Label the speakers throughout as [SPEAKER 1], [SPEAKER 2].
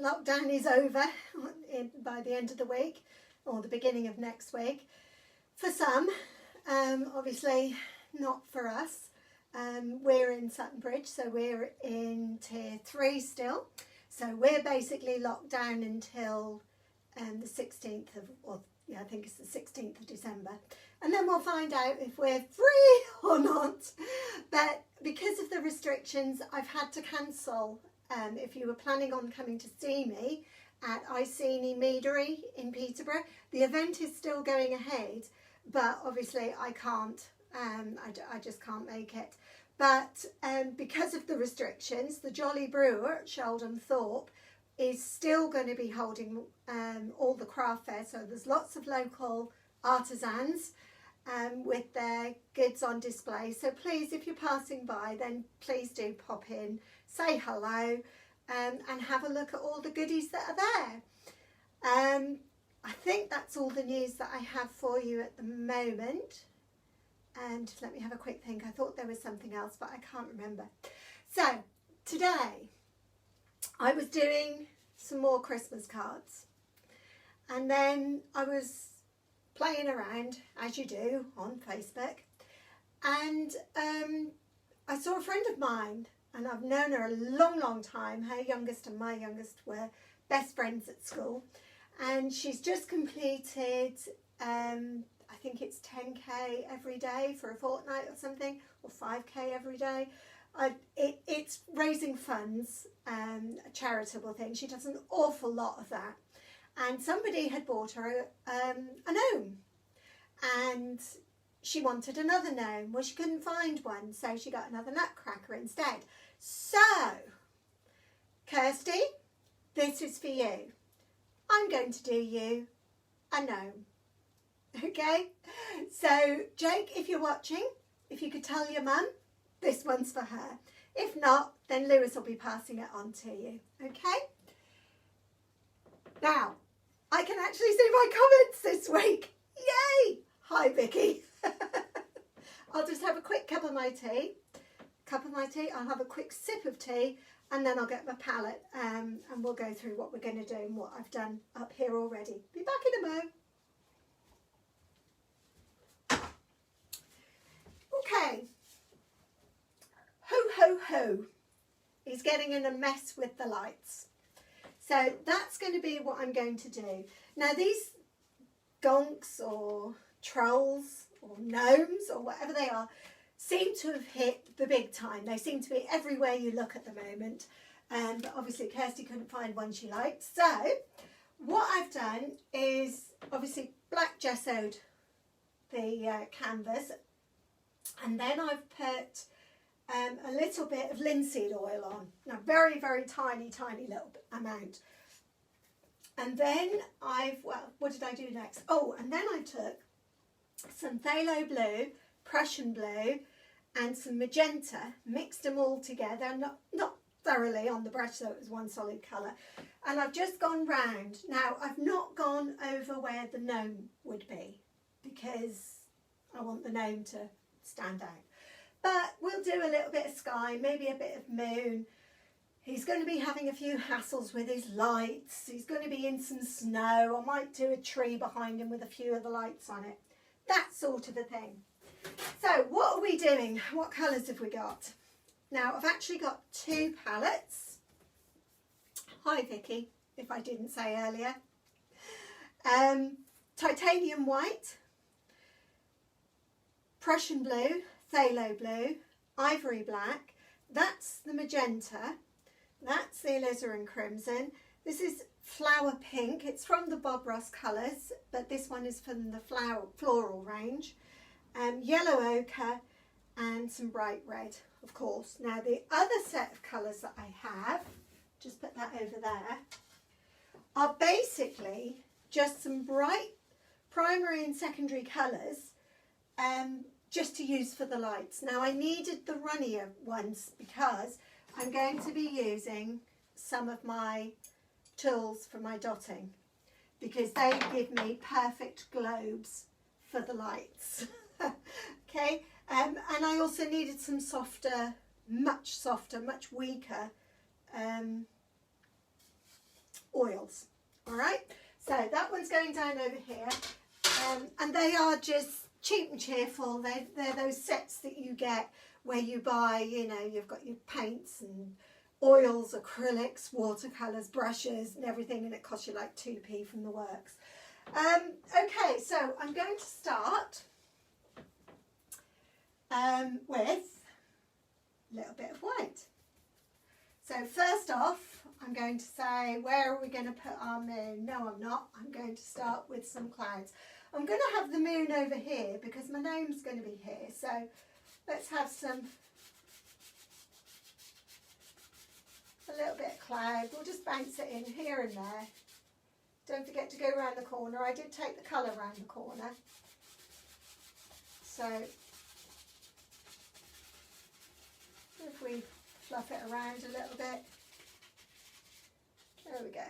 [SPEAKER 1] lockdown is over by the end of the week or the beginning of next week. For some, obviously not for us. We're in Sutton Bridge, so we're in tier 3 still. So we're basically locked down until the 16th of, or yeah, I think it's the 16th of December. And then we'll find out if we're free or not. But because of the restrictions, I've had to cancel. If you were planning on coming to see me at Iceni Meadery in Peterborough, the event is still going ahead, but obviously I can't. I just can't make it. But because of the restrictions, the Jolly Brewer at Sheldon Thorpe is still going to be holding all the craft fair. So there's lots of local artisans with their goods on display. So please, if you're passing by, then please do pop in, say hello, and have a look at all the goodies that are there. I think that's all the news that I have for you at the moment. And let me have a quick think. I thought there was something else, but I can't remember. So today I was doing some more Christmas cards, and then I was playing around, as you do, on Facebook, and I saw a friend of mine, and I've known her a long time. Her youngest and my youngest were best friends at school, and she's just completed I think it's 10k every day for a fortnight or something, or 5k every day. It's raising funds, a charitable thing. She does an awful lot of that. And somebody had bought her a gnome, and she wanted another gnome. Well, she couldn't find one, so she got another nutcracker instead. So, Kirsty, this is for you. I'm going to do you a gnome. Okay, so Jake, if you're watching, if you could tell your mum, this one's for her. If not, then Lewis will be passing it on to you. Okay, now I can actually see my comments this week. Yay! Hi Vicky. I'll just have a quick cup of my tea. I'll have a quick sip of tea, and then I'll get my palette and we'll go through what we're going to do and what I've done up here already. Be back in a mo. Okay, ho, he's getting in a mess with the lights. So that's going to be what I'm going to do. Now these gonks or trolls or gnomes or whatever they are seem to have hit the big time. They seem to be everywhere you look at the moment. But obviously Kirsty couldn't find one she liked. So what I've done is obviously black gessoed the canvas. And then I've put a little bit of linseed oil on. Now, very tiny little amount. And then what did I do next? Oh, and then I took some phthalo blue, Prussian blue, and some magenta, mixed them all together, not thoroughly on the brush so it was one solid colour. And I've just gone round. Now, I've not gone over where the gnome would be, because I want the gnome to stand out. But we'll do a little bit of sky, maybe a bit of moon. He's going to be having a few hassles with his lights. He's going to be in some snow. I might do a tree behind him with a few of the lights on it. That sort of a thing. So what are we doing? What colours have we got? Now I've actually got 2 palettes. Hi Vicky, if I didn't say earlier. Titanium white, Prussian blue, phthalo blue, ivory black. That's the magenta. That's the alizarin crimson. This is flower pink. It's from the Bob Ross colours, but this one is from the floral range. Yellow ochre and some bright red, of course. Now the other set of colours that I have, just put that over there, are basically just some bright primary and secondary colours just to use for the lights. Now I needed the runnier ones because I'm going to be using some of my tools for my dotting, because they give me perfect globes for the lights. Okay, and I also needed some softer, much weaker oils. All right, so that one's going down over here, and they are just cheap and cheerful. They're those sets that you get where you buy, you know, you've got your paints and oils, acrylics, watercolours, brushes and everything, and it costs you like 2p from the works. Okay, so I'm going to start with a little bit of white. So first off, I'm going to say, where are we going to put our moon? No, I'm not. I'm going to start with some clouds. I'm going to have the moon over here because my gnome's going to be here. So let's have a little bit of cloud. We'll just bounce it in here and there. Don't forget to go around the corner. I did take the colour around the corner. So if we fluff it around a little bit. There we go.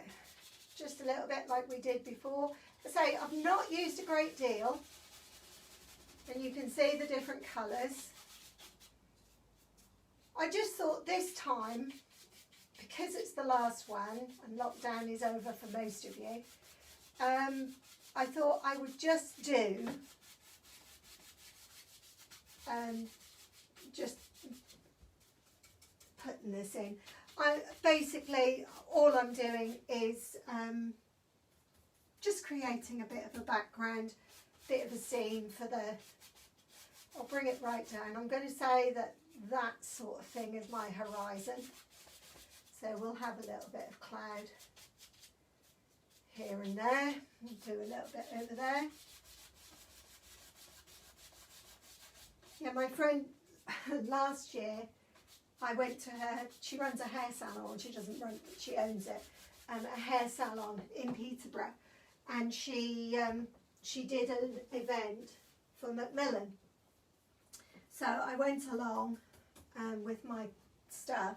[SPEAKER 1] Just a little bit like we did before. I say I've not used a great deal. And you can see the different colours. I just thought this time, because it's the last one and lockdown is over for most of you, I thought I would just do just putting this in. Basically all I'm doing is just creating a bit of a background, bit of a scene for the, I'll bring it right down. I'm going to say that that sort of thing is my horizon. So we'll have a little bit of cloud here and there. We'll do a little bit over there. Yeah, my friend last year, I went to her, she runs a hair salon, she doesn't run, she owns it, a hair salon in Peterborough. And she did an event for Macmillan. So I went along with my stuff.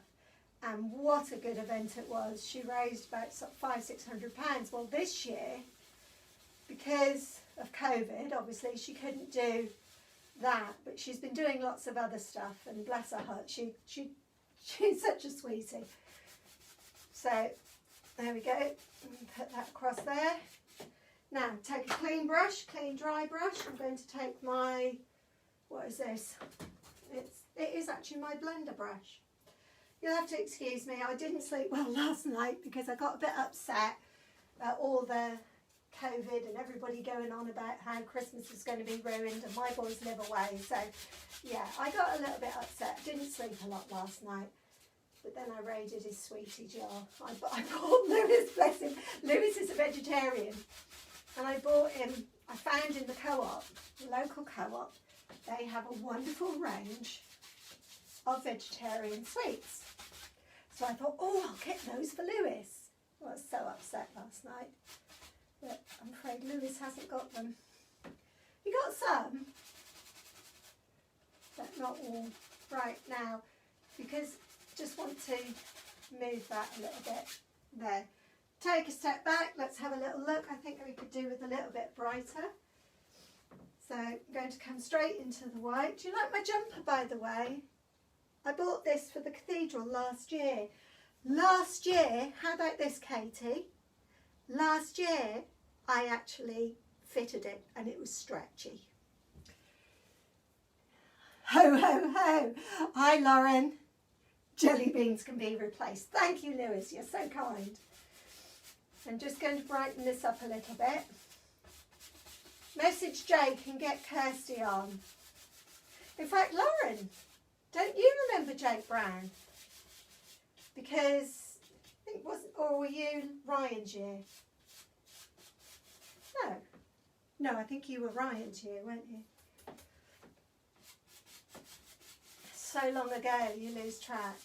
[SPEAKER 1] And what a good event it was. She raised about £500–600. Well, this year, because of COVID, obviously she couldn't do that, but she's been doing lots of other stuff, and bless her heart, she's such a sweetie. So there we go. Put that across there. Now take a clean brush, clean dry brush. I'm going to take my, what is this? It is actually my blender brush. You'll have to excuse me, I didn't sleep well last night because I got a bit upset about all the COVID and everybody going on about how Christmas was going to be ruined and my boys live away. So yeah, I got a little bit upset. Didn't sleep a lot last night. But then I raided his sweetie jar. I bought Lewis, bless him. Lewis is a vegetarian. And I bought him, I found in the co-op, the local co-op, they have a wonderful range of vegetarian sweets. So I thought, oh, I'll get those for Lewis. I was so upset last night, but I'm afraid Lewis hasn't got them. He got some, but not all right now, because just want to move that a little bit there. Take a step back, let's have a little look. I think we could do with a little bit brighter. So I'm going to come straight into the white. Do you like my jumper, by the way? I bought this for the cathedral last year. Last year, how about this, Katie? Last year, I actually fitted it and it was stretchy. Ho, ho, ho. Hi, Lauren. Jelly beans can be replaced. Thank you, Lewis. You're so kind. I'm just going to brighten this up a little bit. Message Jake and get Kirsty on. In fact, Lauren, don't you remember Jake Brown? Because I think or were you Ryan's year? No, I think you were Ryan's year, weren't you? So long ago, you lose track.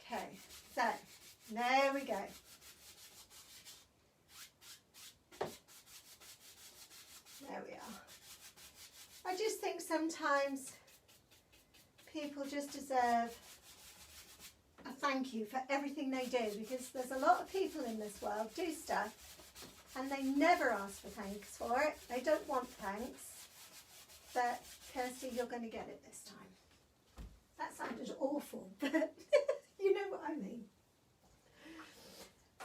[SPEAKER 1] Okay, so there we go. There we are. I just think sometimes people just deserve a thank you for everything they do, because there's a lot of people in this world do stuff and they never ask for thanks for it. They don't want thanks. But Kirsty, you're going to get it this time. That sounded awful, but you know what I mean.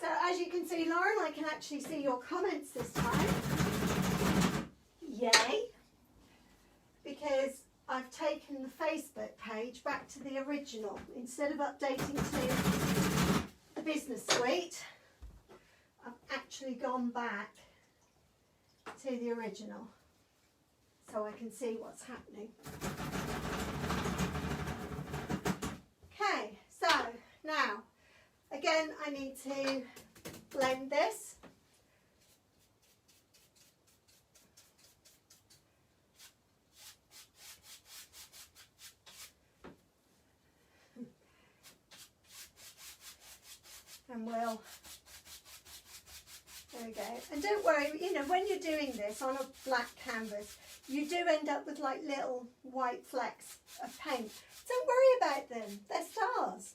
[SPEAKER 1] So I as you can see, Lauren, I can actually see your comments this time. Yay! Because I've taken the Facebook page back to the original. Instead of updating to the business suite, I've actually gone back to the original so I can see what's happening. Okay, so now again I need to blend this. And we'll, there we go. And don't worry, you know, when you're doing this on a black canvas, you do end up with like little white flecks of paint. Don't worry about them, they're stars.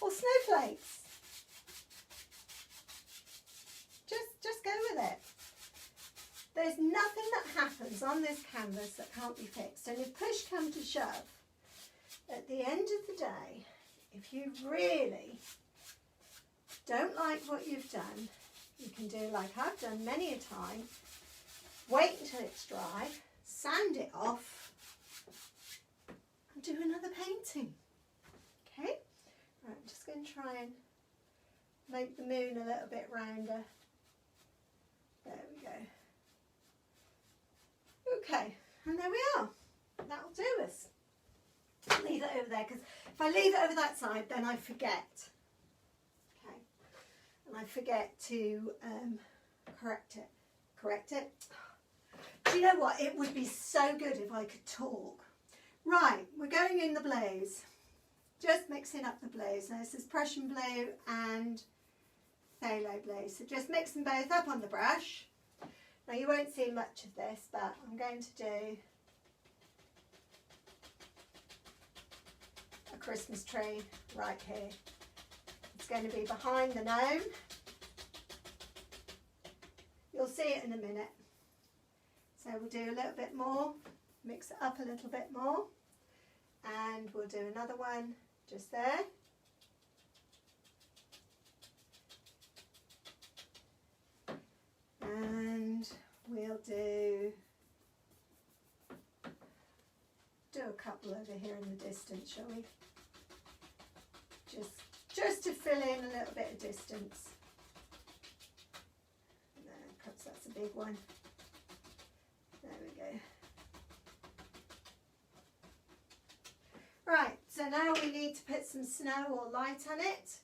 [SPEAKER 1] Or snowflakes. Just go with it. There's nothing that happens on this canvas that can't be fixed. And if push comes to shove, at the end of the day, if you really don't like what you've done, you can do like I've done many a time, wait until it's dry, sand it off, and do another painting. Okay? Right, I'm just going to try and make the moon a little bit rounder. There we go. Okay, and there we are. That'll do us. Leave it over there, because if I leave it over that side, then I forget. Okay, and I forget to correct it. Do you know what? It would be so good if I could talk. Right, we're going in the blues. Just mixing up the blues. Now this is Prussian blue and phthalo blue. So just mix them both up on the brush. Now you won't see much of this, but I'm going to do a Christmas tree right here. It's going to be behind the gnome. You'll see it in a minute. So we'll do a little bit more, mix it up a little bit more, and we'll do another one just there. And we'll do a couple over here in the distance, shall we? Just to fill in a little bit of distance. No, perhaps that's a big one. There we go. Right, so now we need to put some snow or light on it.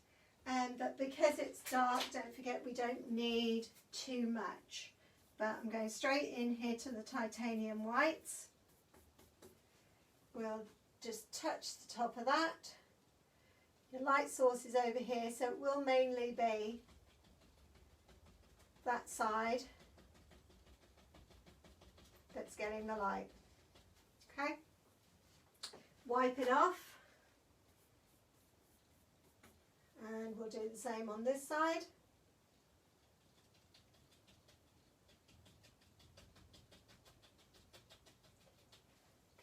[SPEAKER 1] But because it's dark, don't forget we don't need too much. But I'm going straight in here to the titanium whites. We'll just touch the top of that. Your light source is over here, so it will mainly be that side that's getting the light. Okay, wipe it off, and we'll do the same on this side.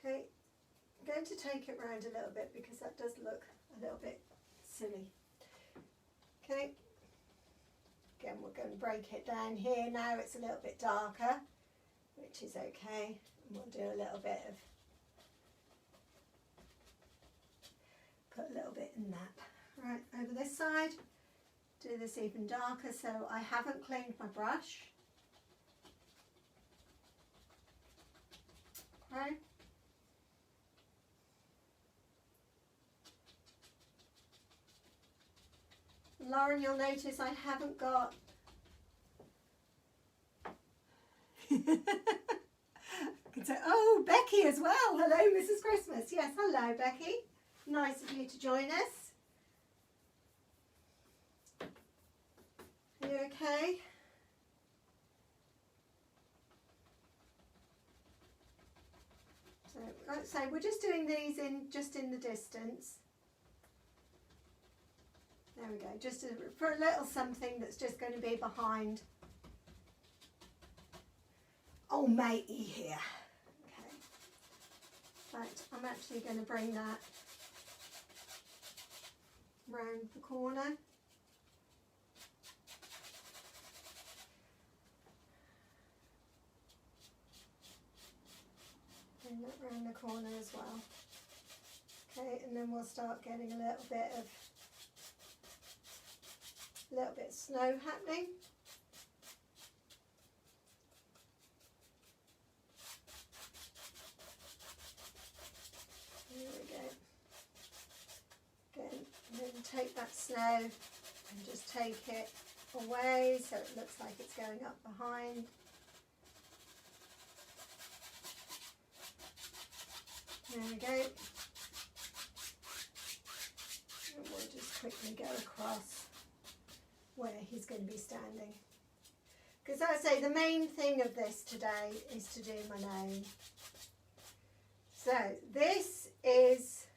[SPEAKER 1] Okay, I'm going to take it round a little bit because that does look a little bit silly. Okay, again we're going to break it down here. Now it's a little bit darker, which is okay, and we'll do a little bit of, put a little bit in that. Right, over this side, do this even darker, so I haven't cleaned my brush. Okay. Lauren, you'll notice I haven't got oh, Becky as well. Hello, Mrs. Christmas. Yes, hello, Becky. Nice of you to join us. Are you okay? So, like I say, we're just doing these just in the distance. There we go, just for a little something that's just going to be behind old matey here. Okay, but I'm actually going to bring that round the corner. around the corner as well. Okay, and then we'll start getting a little bit of snow happening. There we go. Again, and then take that snow and just take it away so it looks like it's going up behind. There we go. And we'll just quickly go across where he's going to be standing. Because as I say, the main thing of this today is to do my nose. So this is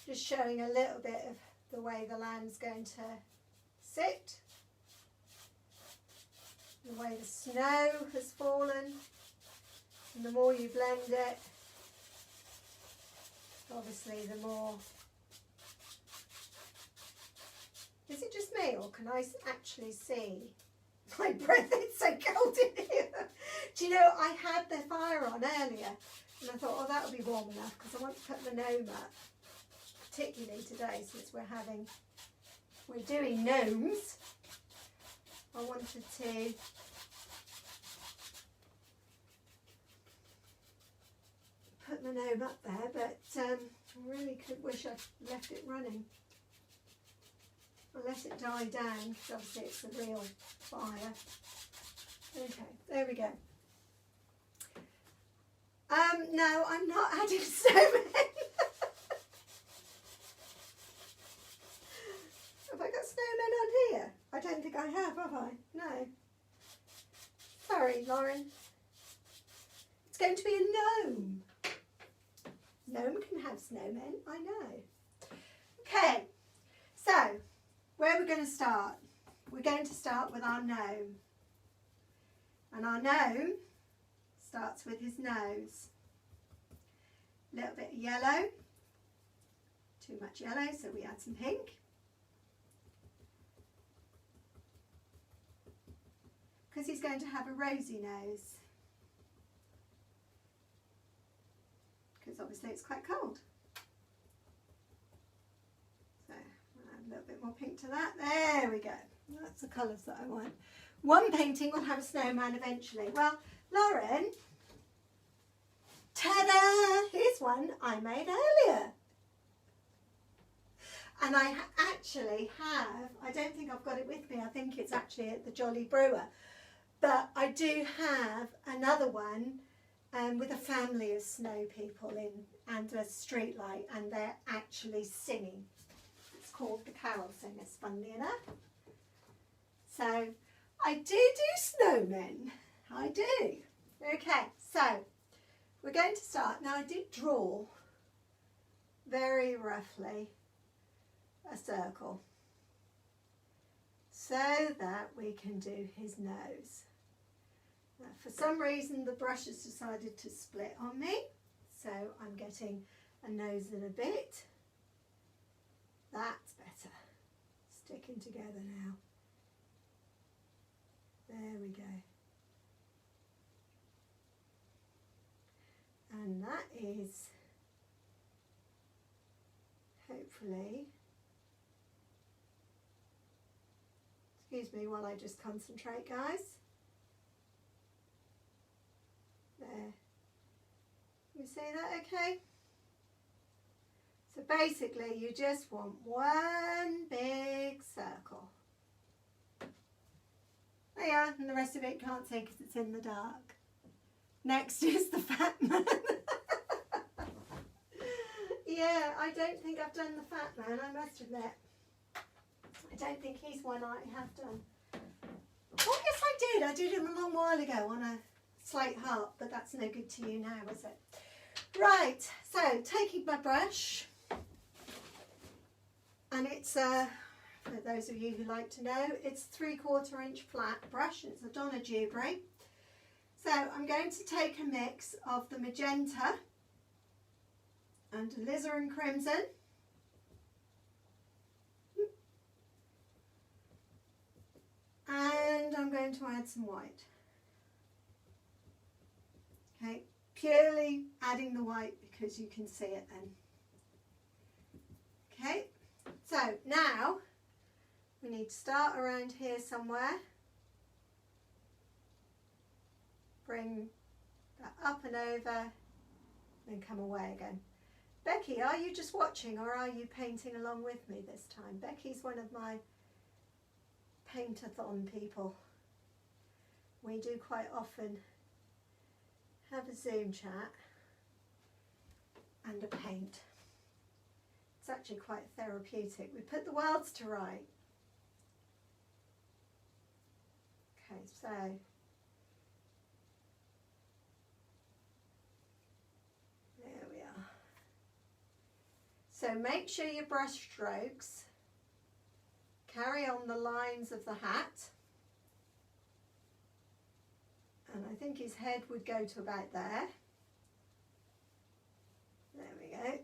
[SPEAKER 1] just showing a little bit of the way the land's going to sit, the way the snow has fallen, and the more you blend it, obviously the more. Is it just me, or can I actually see my breath? It's so cold in here. Do you know, I had the fire on earlier and I thought, oh, that'll be warm enough, because I want to put the gnome up, particularly today since we're doing gnomes. I wanted to put the gnome up there, but I really wish I'd left it running. I'll let it die down, because obviously it's a real fire. Okay, there we go. No, I'm not adding snowmen. Have I got snowmen on here? I don't think I have I? No. Sorry, Lauren. It's going to be a gnome. Gnome can have snowmen, I know. Okay, so where we're going to start? We're going to start with our gnome. And our gnome starts with his nose. A little bit of yellow. Too much yellow, so we add some pink. Because he's going to have a rosy nose. Because obviously it's quite cold. So I'll add a little bit more pink to that. There we go. That's the colours that I want. One painting will have a snowman eventually. Well, Lauren, ta-da! Here's one I made earlier. And I actually have, I don't think I've got it with me, I think it's actually at the Jolly Brewer. But I do have another one with a family of snow people in and a street light, and they're actually singing. It's called the Carol Singers, funnily enough. So I do snowmen. I do. Okay, so we're going to start. Now I did draw very roughly a circle so that we can do his nose. Now, for some reason the brush has decided to split on me, so I'm getting a nose and a bit. That's better. Sticking together now. There we go. And that is hopefully, excuse me while I just concentrate, guys. There. You see that okay? So basically you just want one big circle. There you are, and the rest of it you can't see because it's in the dark. Next is the fat man. Yeah, I don't think I've done the fat man, I must admit. I don't think he's one I have done. Oh yes I did. I did him a long while ago on a slate heart, but that's no good to you now, is it? Right, so taking my brush, and it's for those of you who like to know, it's 3/4 inch flat brush. It's a Donna Dewberry. So I'm going to take a mix of the magenta and alizarin crimson. And I'm going to add some white. Okay, purely adding the white because you can see it then. Okay, so now we need to start around here somewhere. Bring that up and over, then come away again. Becky, are you just watching or are you painting along with me this time? Becky's one of my paint-a-thon people. We do quite often have a Zoom chat and a paint. It's actually quite therapeutic. We put the worlds to right. Okay, so there we are. So make sure your brush strokes carry on the lines of the hat. And I think his head would go to about there. There we go.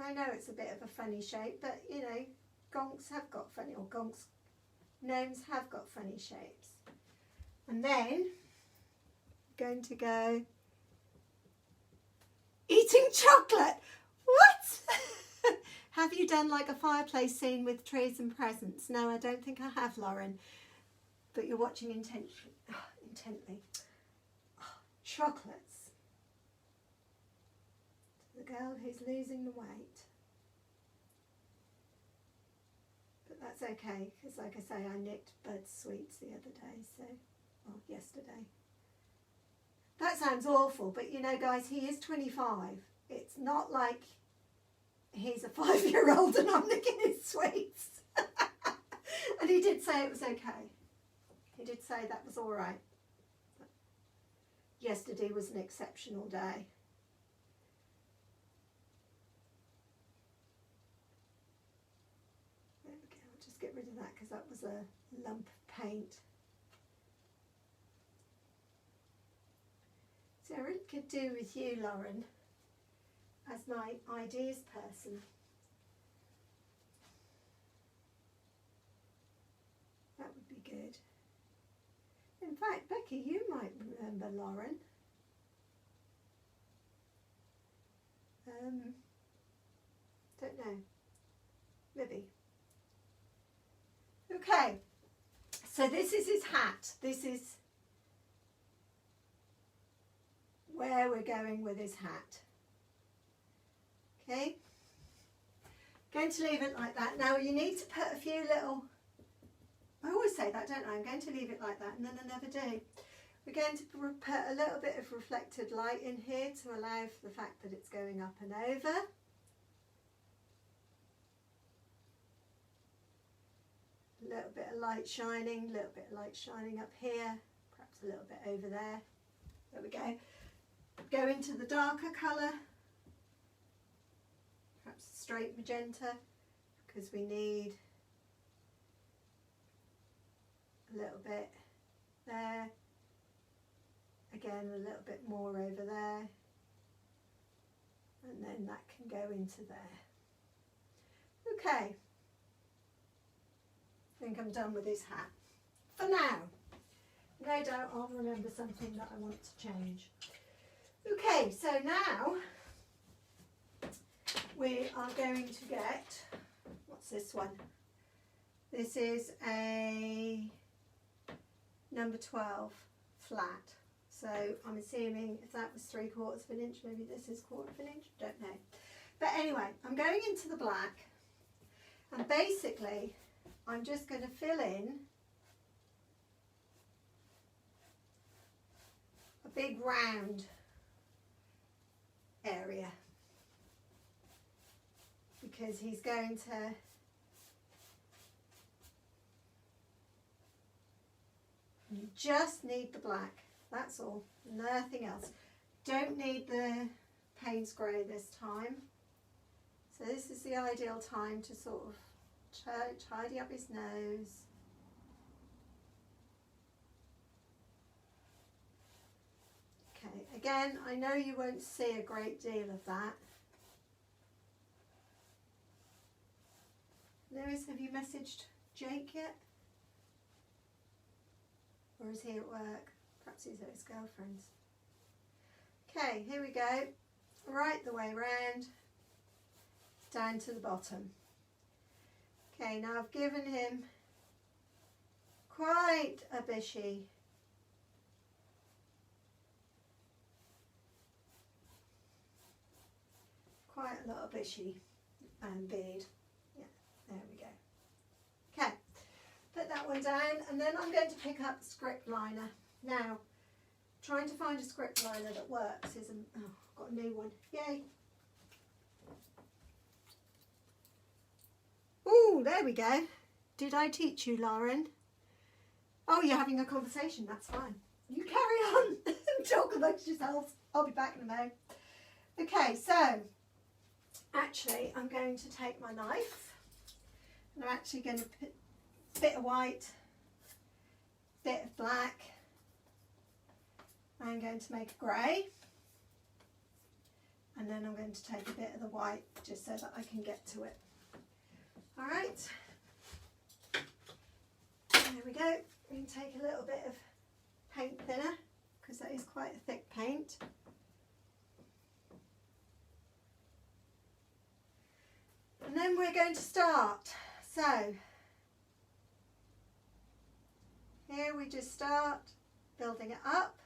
[SPEAKER 1] I know it's a bit of a funny shape, but you know, gonks have got funny, or gnomes have got funny shapes. And then I'm going to go eating chocolate. What? Have you done like a fireplace scene with trees and presents? No, I don't think I have, Lauren. But you're watching intently. Oh, chocolates. The girl who's losing the weight. But that's okay, because like I say, I nicked Bud's sweets the other day, so, well, yesterday. That sounds awful, but you know, guys, he is 25. It's not like he's a 5-year-old and I'm nicking his sweets. And he did say it was okay. He did say that was all right. But yesterday was an exceptional day. There we go. I'll just get rid of that because that was a lump of paint. So I really could do with you, Lauren, as my ideas person. That would be good. In fact, Becky, you might remember Lauren. Don't know. Maybe. Okay. So this is his hat. This is where we're going with his hat. Okay. Going to leave it like that. Now you need to put a few little, I always say that, don't I? I'm going to leave it like that, and then I never do. We're going to put a little bit of reflected light in here to allow for the fact that it's going up and over. A little bit of light shining, a little bit of light shining up here, perhaps a little bit over there. There we go. Go into the darker colour, perhaps straight magenta, because we need a little bit there, again a little bit more over there, and then that can go into there. Okay, I think I'm done with his hat for now. No doubt I'll remember something that I want to change. Okay, so now we are going to get, what's this one? This is a number 12 flat. So I'm assuming if that was 3/4 of an inch, maybe this is 1/4 of an inch, don't know. But anyway, I'm going into the black, and basically I'm just going to fill in a big round area, because he's going to you just need the black, that's all, nothing else. Don't need the Payne's grey this time. So this is the ideal time to sort of tidy up his nose. Okay, again, I know you won't see a great deal of that. Lewis, have you messaged Jake yet? Or is he at work? Perhaps these are his girlfriends. Okay, here we go. Right the way round, down to the bottom. Okay, now I've given him quite a bushy lot of bushy beard. Yeah, there we go. Okay, put that one down, and then I'm going to pick up the script liner. Now, trying to find a script liner that works isn't... Oh, I've got a new one. Yay! Oh, there we go. Did I teach you, Lauren? Oh, you're having a conversation. That's fine. You carry on. Talk amongst yourselves. I'll be back in a moment. Okay, so actually I'm going to take my knife and I'm actually going to put a bit of white, bit of black. I'm going to make a grey, and then I'm going to take a bit of the white just so that I can get to it. All right, there we go. We can take a little bit of paint thinner because that is quite a thick paint. And then we're going to start. So here we just start building it up,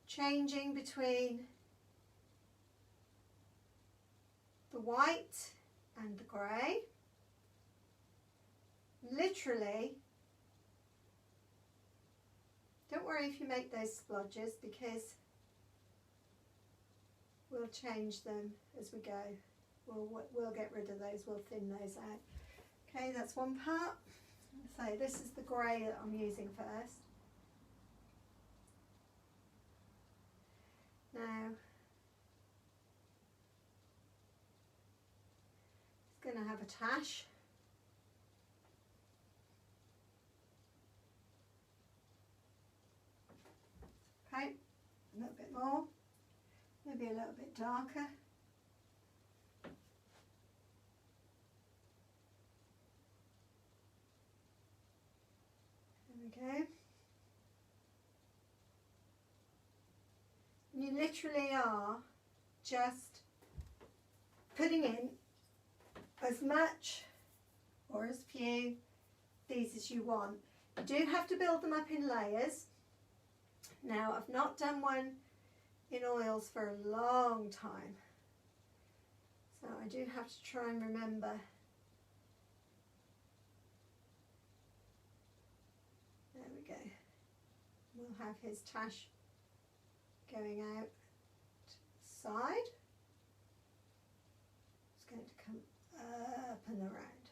[SPEAKER 1] changing between the white and the grey. Literally, don't worry if you make those splodges, because we'll change them as we go. We'll get rid of those, we'll thin those out. Okay, that's one part. So this is the grey that I'm using first. Now, it's going to have a tash. Okay, a little bit more, maybe a little bit darker. There we go. You literally are just putting in as much or as few these as you want. You do have to build them up in layers. Now, I've not done one in oils for a long time, so I do have to try and remember. There we go. We'll have his tash going out to the side. It's going to come up and around.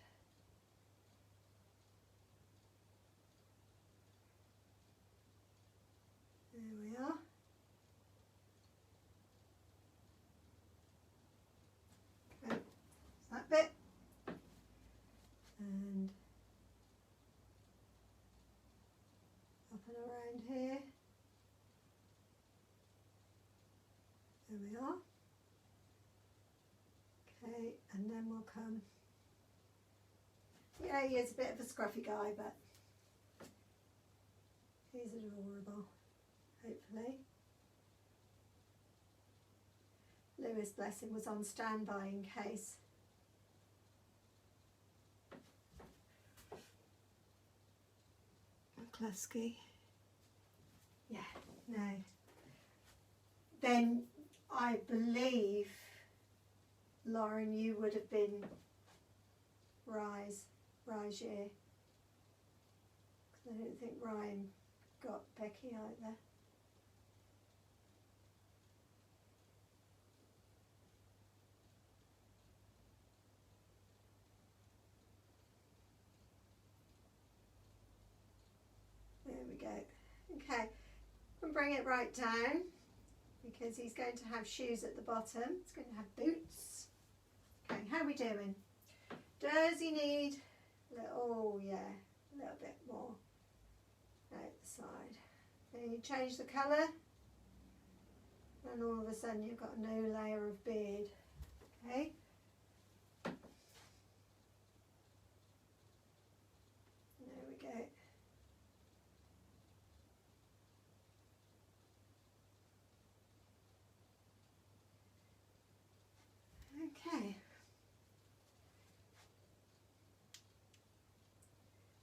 [SPEAKER 1] There we are. Okay, that bit. And up and around here. There we are. Okay, and then we'll come. Yeah, he is a bit of a scruffy guy, but he's adorable. Hopefully. Lewis, bless him, was on standby in case. Klusky. Yeah, no. Then I believe, Lauren, you would have been Rise year. Because I don't think Ryan got Becky either. There we go. Okay, and bring it right down, because he's going to have shoes at the bottom. He's going to have boots. Okay, how are we doing? Does he need a little, oh yeah, a little bit more out the side. Then you change the colour, and all of a sudden you've got a new layer of beard. Okay. There we go. Okay.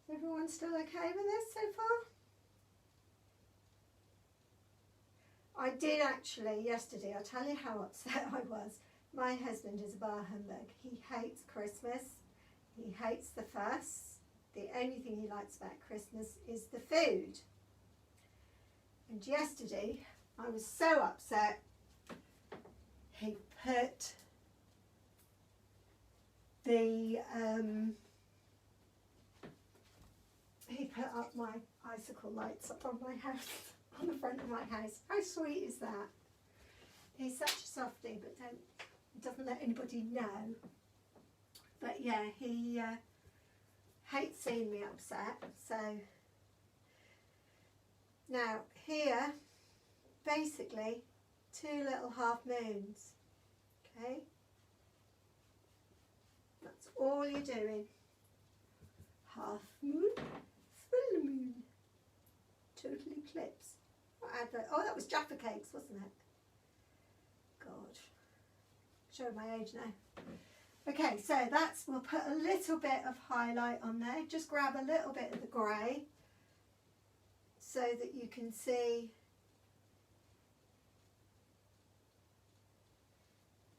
[SPEAKER 1] Is everyone still okay with this so far? I did actually yesterday, I'll tell you how upset I was. My husband is a bar humbug. He hates Christmas. He hates the fuss. The only thing he likes about Christmas is the food. And yesterday, I was so upset, he put up my icicle lights up on my house, on the front of my house. How sweet is that? He's such a softie, but doesn't let anybody know. But yeah, he hates seeing me upset. So now here, basically, 2 little half moons. Okay, that's all you're doing. Half moon, full moon, total eclipse. What advert? Oh, that was Jaffa Cakes, wasn't it? God, showing my age now. Okay, so we'll put a little bit of highlight on there. Just grab a little bit of the grey so that you can see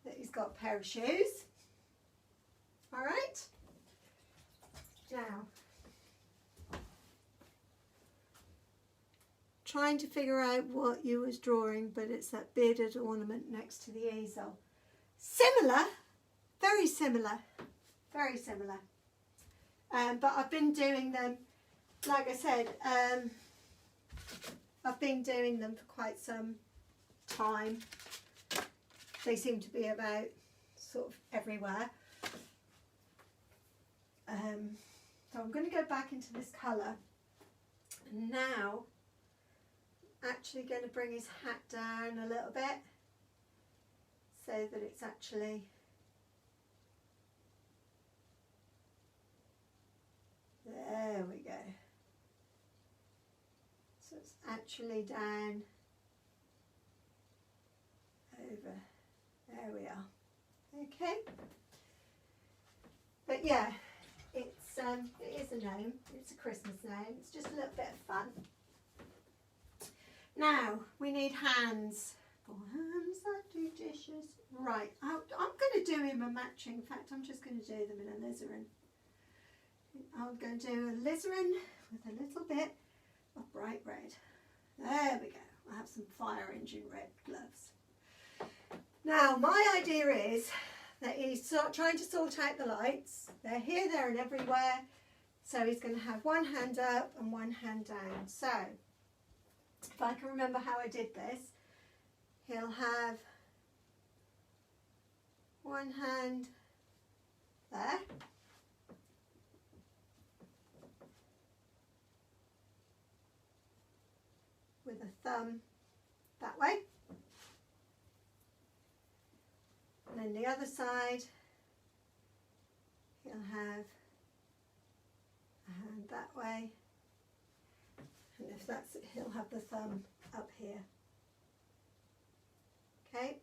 [SPEAKER 1] that he's got a pair of shoes. All right. Now, trying to figure out what you was drawing, but it's that bearded ornament next to the easel. Similar, very similar, very similar. But I've been doing them, like I said, I've been doing them for quite some time. They seem to be about sort of everywhere. So I'm going to go back into this colour, and now actually going to bring his hat down a little bit so that it's actually there we go. So it's actually down over. There we are. Okay. But yeah, it is a gnome. It's a Christmas gnome. It's just a little bit of fun. Now we need hands. For hands that do dishes. Right. I'm going to do him a matching. In fact, I'm just going to do them in a alizarin. I'm going to do a alizarin with a little bit of bright red. There we go. I have some fire engine red gloves. Now my idea is that he's trying to sort out the lights. They're here, there and everywhere. So he's going to have one hand up and one hand down. So if I can remember how I did this, he'll have one hand there. With a thumb that way. And then the other side, he'll have a hand that way. And if that's it, he'll have the thumb up here. Okay,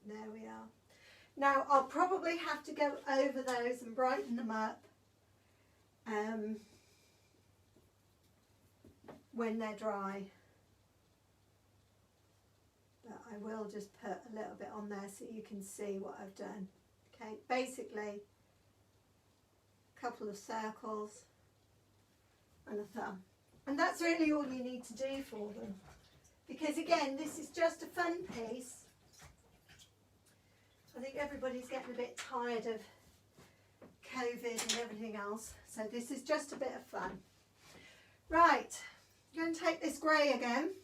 [SPEAKER 1] there we are. Now I'll probably have to go over those and brighten them up when they're dry. But I will just put a little bit on there so you can see what I've done. Okay, basically a couple of circles and a thumb. And that's really all you need to do for them. Because again, this is just a fun piece. I think everybody's getting a bit tired of COVID and everything else. So this is just a bit of fun. Right, I'm going to take this grey again.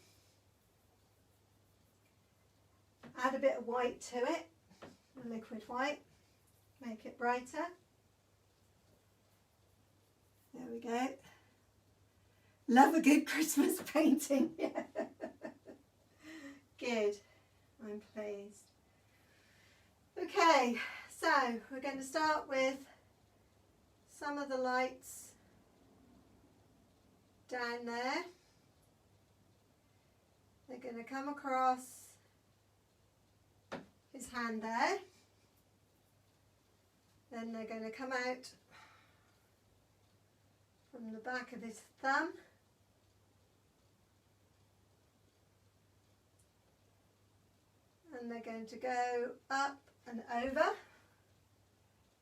[SPEAKER 1] Add a bit of white to it, a liquid white, make it brighter. There we go. Love a good Christmas painting. Good, I'm pleased. Okay, so we're going to start with some of the lights down there. They're going to come across his hand there. Then they're going to come out from the back of his thumb. And they're going to go up and over.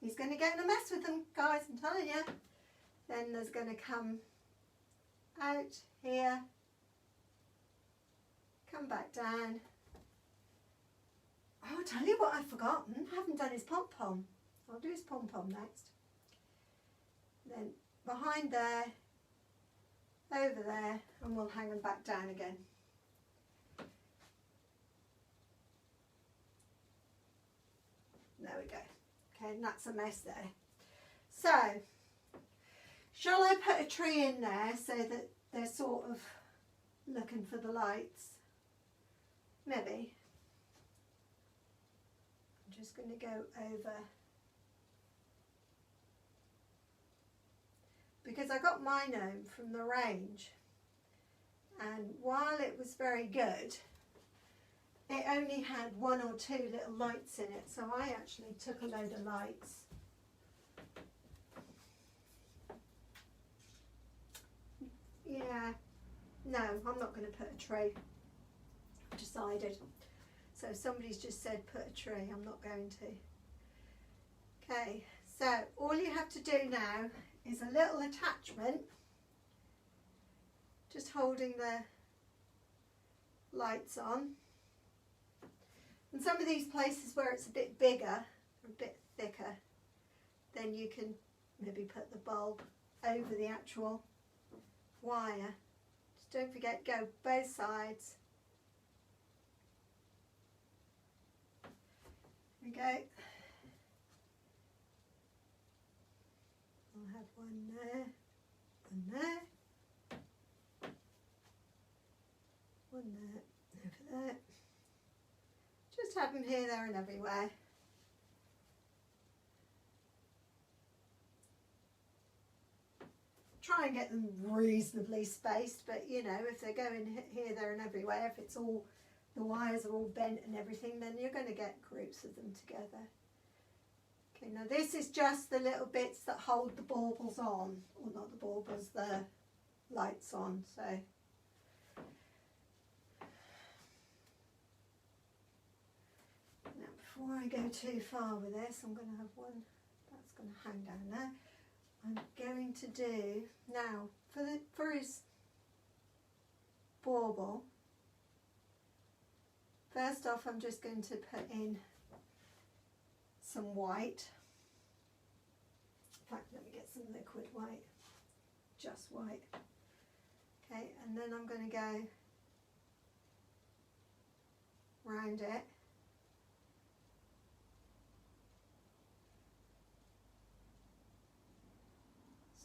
[SPEAKER 1] He's going to get in a mess with them, guys, I'm telling you. Then there's going to come out here, come back down. Oh, I'll tell you what I've forgotten. I haven't done his pom-pom. I'll do his pom-pom next. Then behind there, over there, and we'll hang them back down again. There we go. Okay, and that's a mess there. So, shall I put a tree in there so that they're sort of looking for the lights? Maybe. I'm just going to go over. Because I got my gnome from the range, and while it was very good, it only had 1 or 2 little lights in it, so I actually took a load of lights. Yeah, no, I'm not going to put a tree. I've decided. So somebody's just said put a tree, I'm not going to. Okay, so all you have to do now is a little attachment, just holding the lights on. And some of these places where it's a bit bigger, a bit thicker, then you can maybe put the bulb over the actual wire. Just don't forget, go both sides. There we go. I'll have one there, one there, over there. Just have them here, there and everywhere. Try and get them reasonably spaced, but you know, if they're going here, there and everywhere, if it's all, the wires are all bent and everything, then you're going to get groups of them together. Okay, now this is just the little bits that hold the baubles on, or not the baubles, the lights on, so. Now before I go too far with this, I'm going to have one that's going to hang down there. I'm going to do, now for his bauble, first off I'm just going to put in some white. In fact, let me get some liquid white, just white. Okay, and then I'm going to go round it.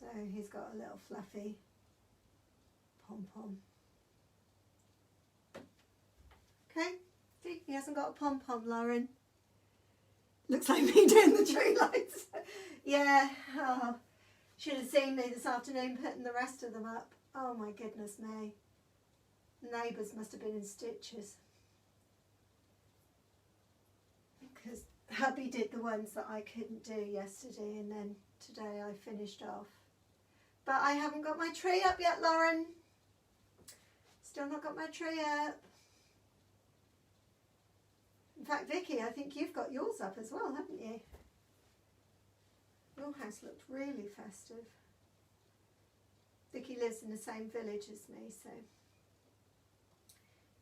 [SPEAKER 1] So he's got a little fluffy pom-pom. Okay, see, he hasn't got a pom-pom, Lauren. Looks like me doing the tree lights. Yeah, oh, should have seen me this afternoon putting the rest of them up. Oh my goodness me. Neighbours must have been in stitches. Because hubby did the ones that I couldn't do yesterday, and then today I finished off. But I haven't got my tree up yet, Lauren. Still not got my tree up. In fact, Vicky, I think you've got yours up as well, haven't you? Your house looked really festive. Vicky lives in the same village as me, so. In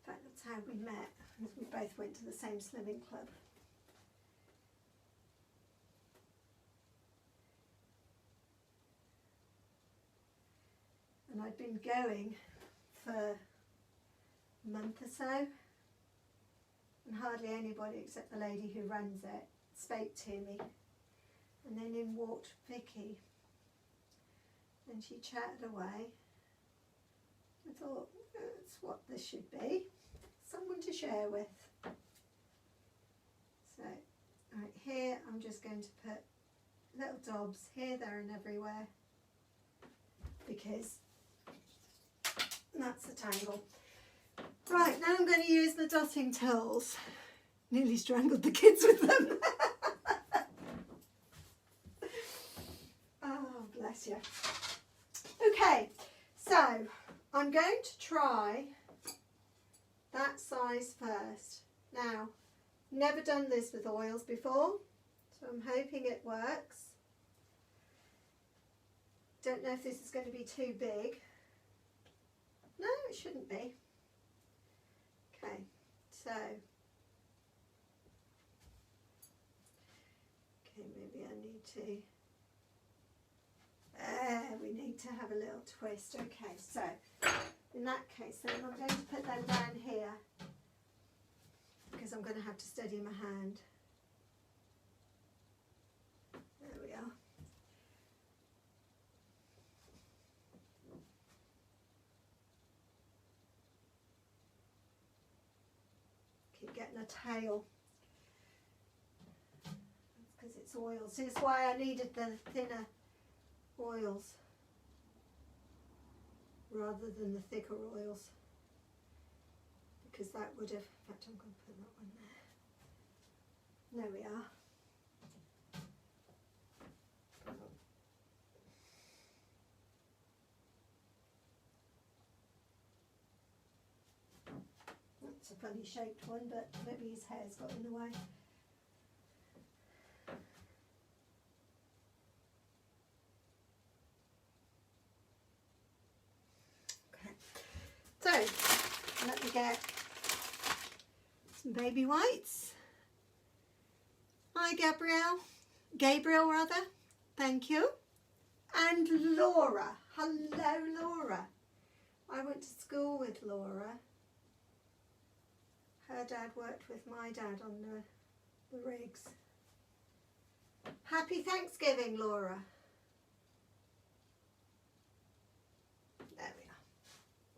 [SPEAKER 1] fact, that's how we met. We both went to the same slimming club. And I'd been going for a month or so, and hardly anybody except the lady who runs it spoke to me. And then in walked Vicky, and she chatted away. I thought, that's what this should be, someone to share with. So, right here I'm just going to put little daubs here, there and everywhere, because that's the tangle. Right, now I'm going to use the dotting tools. Nearly strangled the kids with them. bless you. Okay, so I'm going to try that size first. Now, never done this with oils before, so I'm hoping it works. Don't know if this is going to be too big. No, it shouldn't be. Okay, so maybe I need to, we need to have a little twist. Okay, so in that case then I'm going to put them down here because I'm going to have to steady my hand. There we are. Keep getting a tail. Because it's oils. This is why I needed the thinner oils rather than the thicker oils, because that would have, in fact I'm going to put that one there. There we are. That's a funny shaped one, but maybe his hair's got in the way. So, let me get some baby whites. Hi Gabriel rather, thank you. And Laura, hello Laura. I went to school with Laura. Her dad worked with my dad on the rigs. Happy Thanksgiving, Laura. There we are.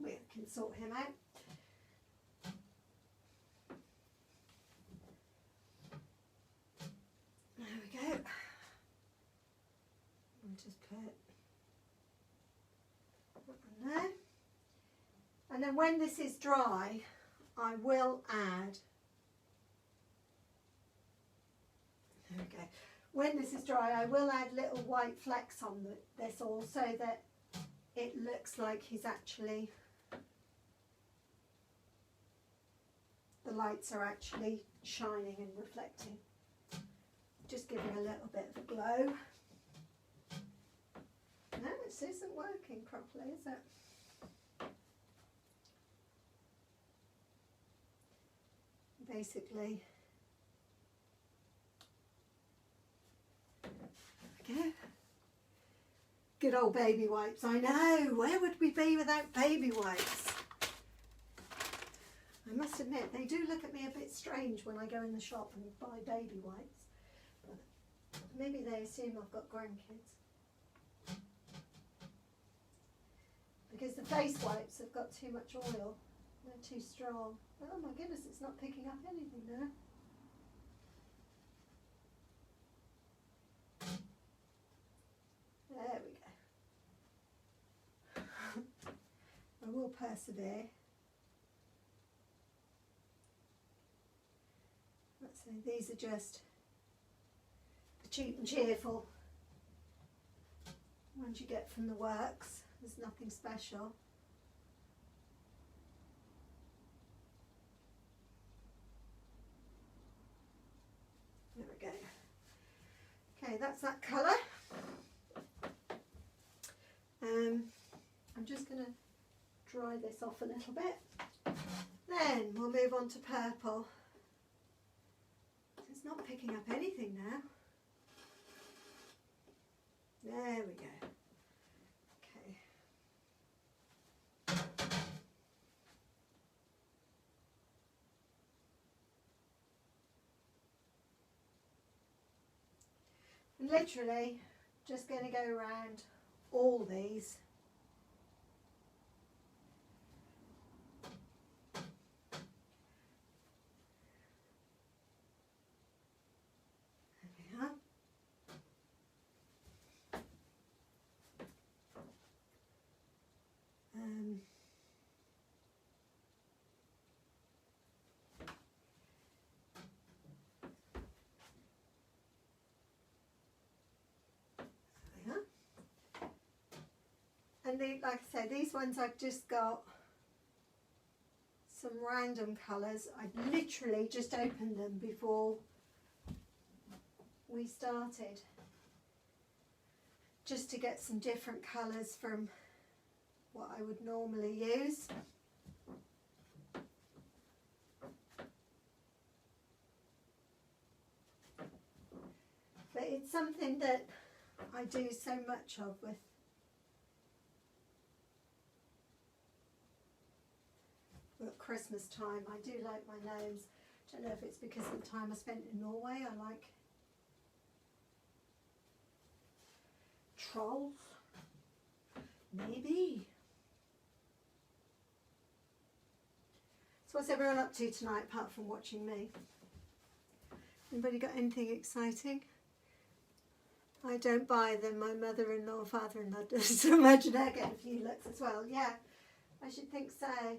[SPEAKER 1] We can sort him out. There we go. I'll just put that one there. And then when this is dry, I will add, there we go. When this is dry, I will add little white flecks on this all so that it looks like he's actually, the lights are actually shining and reflecting. Just giving a little bit of a glow. No, this isn't working properly, is it? Basically, okay. Good old baby wipes. I know, where would we be without baby wipes? I must admit, they do look at me a bit strange when I go in the shop and buy baby wipes. But maybe they assume I've got grandkids. Because the face wipes have got too much oil. They're too strong. Oh my goodness, it's not picking up anything now. There we go. I will persevere. Let's say these are just the cheap and cheerful ones you get from the works. There's nothing special. There we go. Okay, that's that colour. I'm just going to dry this off a little bit. Then we'll move on to purple. It's not picking up anything now. There we go. Okay. I'm literally just going to go around all these. There we are. And like I say, these ones I've just got some random colours. I literally just opened them before we started, just to get some different colours from what I would normally use. But it's something that I do so much of with at Christmas time. I do like my gnomes. I don't know if it's because of the time I spent in Norway. I like trolls, maybe. So what's everyone up to tonight apart from watching me? Anybody got anything exciting? I don't buy them. My mother-in-law, father-in-law does. So imagine they're getting a few looks as well. Yeah, I should think so.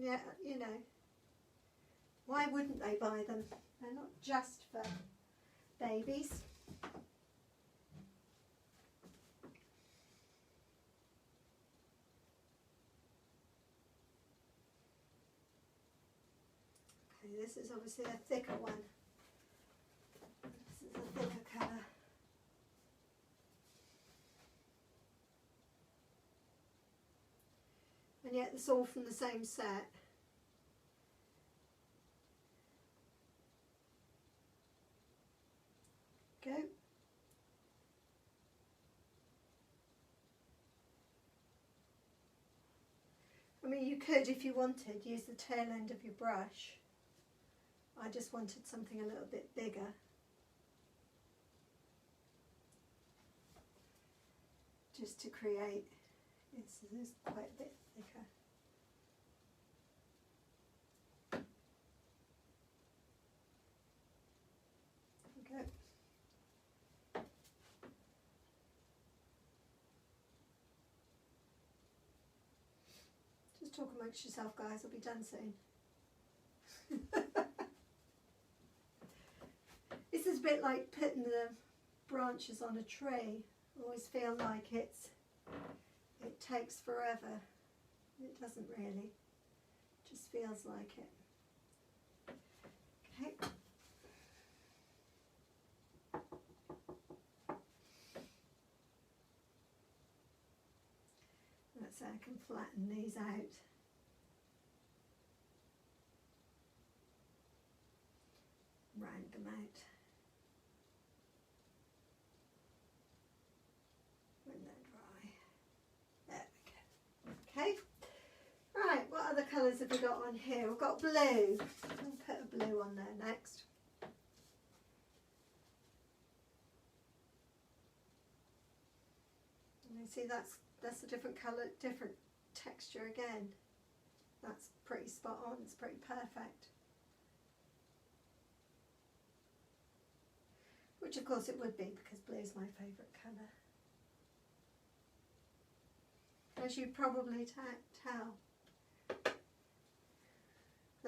[SPEAKER 1] Yeah, you know, why wouldn't they buy them? They're not just for babies. Okay, this is obviously a thicker one. This is a thicker colour. And yet it's all from the same set. Go. I mean, you could, if you wanted, use the tail end of your brush. I just wanted something a little bit bigger. Just to create, this is quite a bit thicker. There we go. Just talk amongst yourself, guys. I'll be done soon. This is a bit like putting the branches on a tree. I always feel like it takes forever. It doesn't really. It just feels like it. Okay. Let's say I can flatten these out. Round them out. When they're dry. There we go. Okay. Right, what other colours have we got on here? We've got blue. I'll put a blue on there next. And you see that's a different colour, different texture again. That's pretty spot on, it's pretty perfect. Which of course it would be, because blue is my favourite colour. As you probably tell.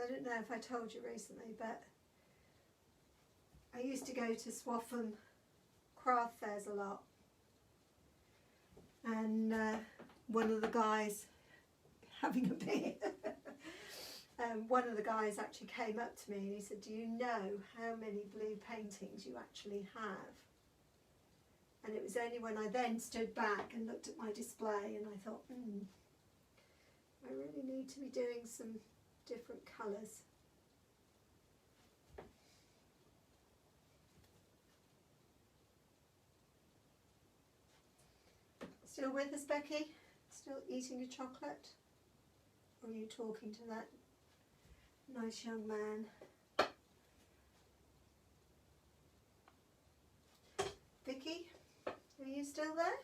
[SPEAKER 1] I don't know if I told you recently, but I used to go to Swaffham craft fairs a lot. And one of the guys, having a beer, one of the guys actually came up to me and he said, "Do you know how many blue paintings you actually have?" And it was only when I then stood back and looked at my display and I thought, I really need to be doing some different colours. Still with us, Becky? Still eating your chocolate? Or are you talking to that nice young man? Vicky, are you still there?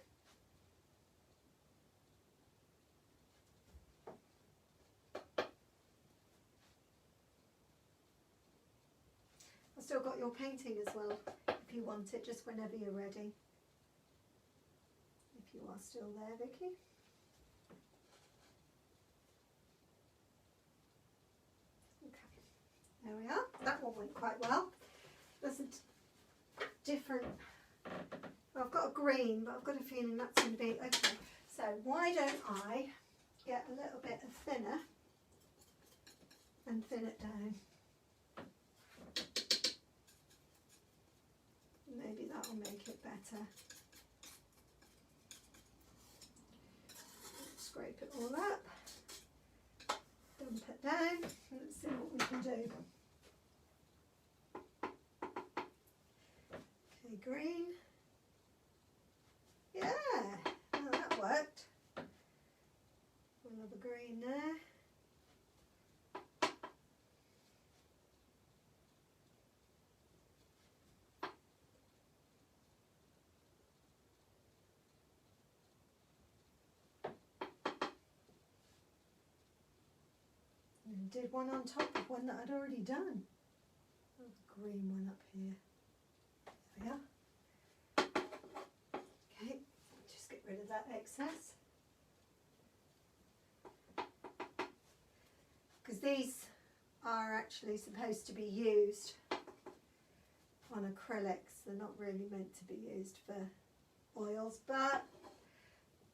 [SPEAKER 1] I've still got your painting as well, if you want it, just whenever you're ready. If you are still there, Vicky. Okay, there we are. That one went quite well. There's a different, I've got a green, but I've got a feeling that's going to be okay. So why don't I get a little bit of thinner and thin it down. Maybe that will make it better. Scrape it all up, dump it down, and let's see what we can do. Okay, green. Yeah, oh, that worked. Another green there. And did one on top of one that I'd already done. Oh, the green one up here. There we are. Okay, just get rid of that excess. Because these are actually supposed to be used on acrylics. They're not really meant to be used for oils, but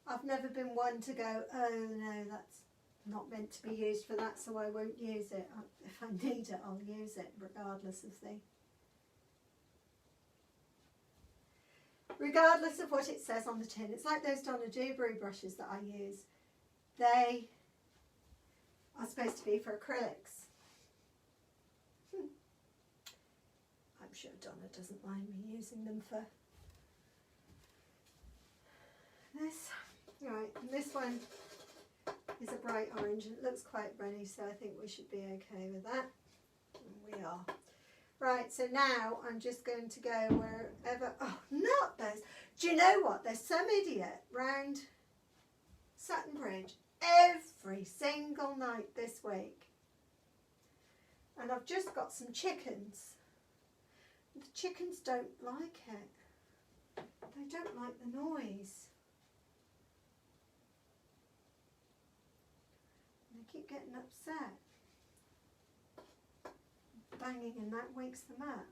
[SPEAKER 1] I've never been one to go, oh no, that's not meant to be used for that, so I won't use it. If I need it, I'll use it regardless of what it says on the tin. It's like those Donna Dewberry brushes that I use. They are supposed to be for acrylics. I'm sure Donna doesn't mind me using them for this. Right, and this one is a bright orange and it looks quite runny, so I think we should be okay with that. And we are. Right, so now I'm just going to go wherever, oh, not those. Do you know what? There's some idiot round Sutton Bridge every single night this week. And I've just got some chickens. The chickens don't like it. They don't like the noise. They keep getting upset. Banging and that wakes them up.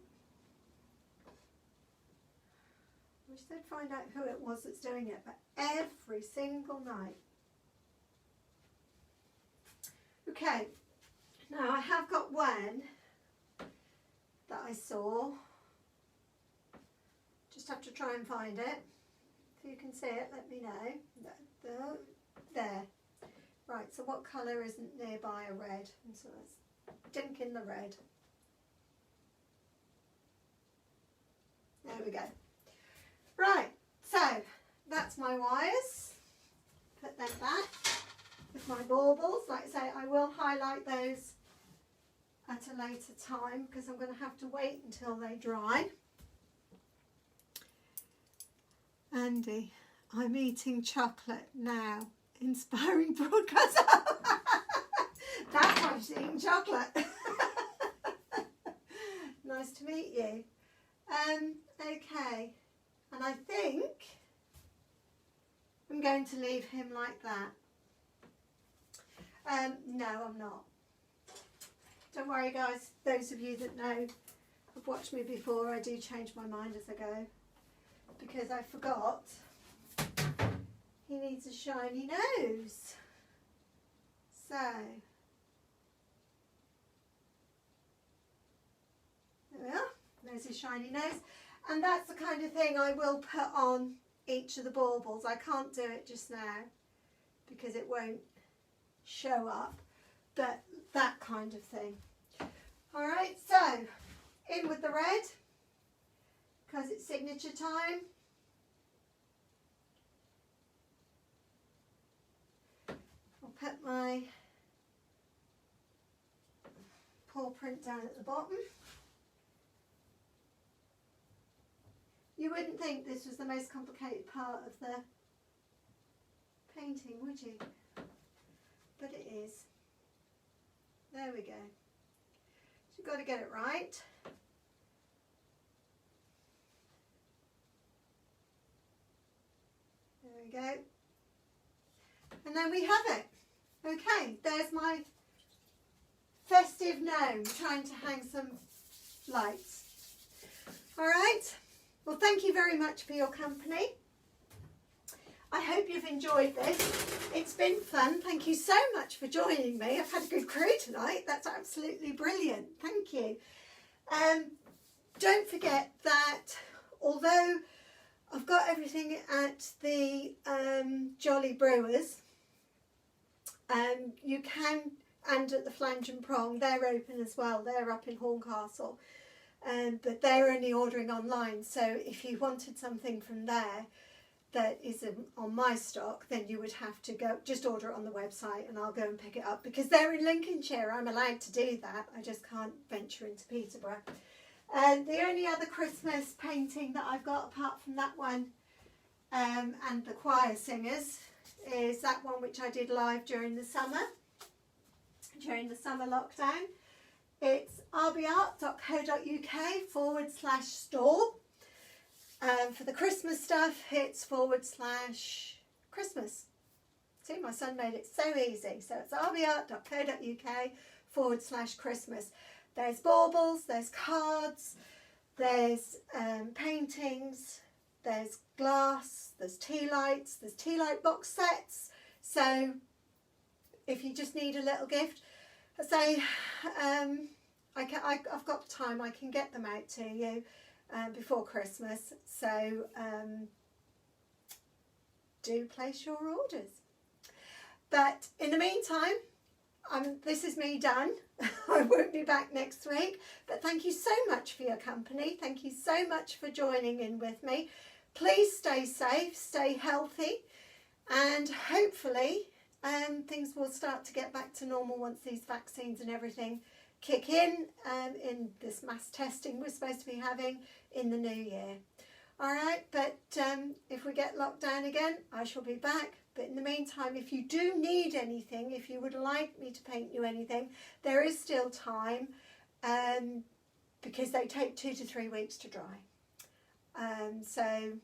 [SPEAKER 1] Wish they'd find out who it was that's doing it, but every single night. Okay, now I have got one that I saw. Just have to try and find it. If you can see it, let me know. There. Right, so what colour isn't nearby a red? And so let's dink in the red. There we go. Right, so that's my wires. Put them back with my baubles. Like I say, I will highlight those at a later time because I'm going to have to wait until they dry. Andy, I'm eating chocolate now. Inspiring broadcast. That's why she's eating chocolate. Nice to meet you. Okay, and I think I'm going to leave him like that. No, I'm not. Don't worry, guys. Those of you that know, have watched me before, I do change my mind as I go because I forgot. He needs a shiny nose. So, there we are. There's his shiny nose. And that's the kind of thing I will put on each of the baubles. I can't do it just now because it won't show up. But that kind of thing. Alright, so in with the red because it's signature time. Put my paw print down at the bottom. You wouldn't think this was the most complicated part of the painting, would you? But it is. There we go. So you've got to get it right. There we go. And then we have it. Okay, there's my festive gnome trying to hang some lights. All right, Well, thank you very much for your company. I hope you've enjoyed this. It's been fun. Thank you so much for joining me. I've had a good crew tonight. That's absolutely brilliant. Thank you. Don't forget that although I've got everything at the Jolly Brewers, you can, and at the Flange and Prong, they're open as well. They're up in Horncastle, but they're only ordering online. So if you wanted something from there that isn't on my stock, then you would have to go, just order it on the website and I'll go and pick it up. Because they're in Lincolnshire, I'm allowed to do that. I just can't venture into Peterborough. And the only other Christmas painting that I've got apart from that one and the choir singers is that one which I did live during the summer lockdown. It's rbart.co.uk/store. For the Christmas stuff, it's /Christmas. See, my son made it so easy. So it's rbart.co.uk/Christmas. There's baubles, there's cards, there's paintings, there's glass, there's tea light box sets. So if you just need a little gift, I say I've got time, I can get them out to you before Christmas. So do place your orders. But in the meantime, this is me done. I won't be back next week, but thank you so much for your company. Thank you so much for joining in with me. Please stay safe, stay healthy, and hopefully things will start to get back to normal once these vaccines and everything kick in this mass testing we're supposed to be having in the new year. All right, but if we get locked down again, I shall be back. But in the meantime, if you do need anything, if you would like me to paint you anything, there is still time because they take 2 to 3 weeks to dry. So,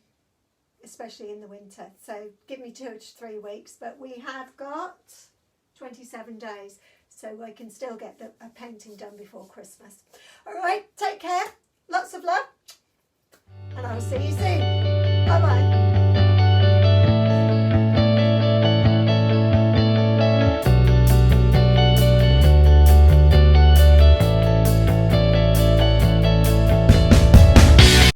[SPEAKER 1] especially in the winter. So give me 2 to 3 weeks, but we have got 27 days. So I can still get a painting done before Christmas. All right, take care. Lots of love. And I will see you soon. Bye-bye.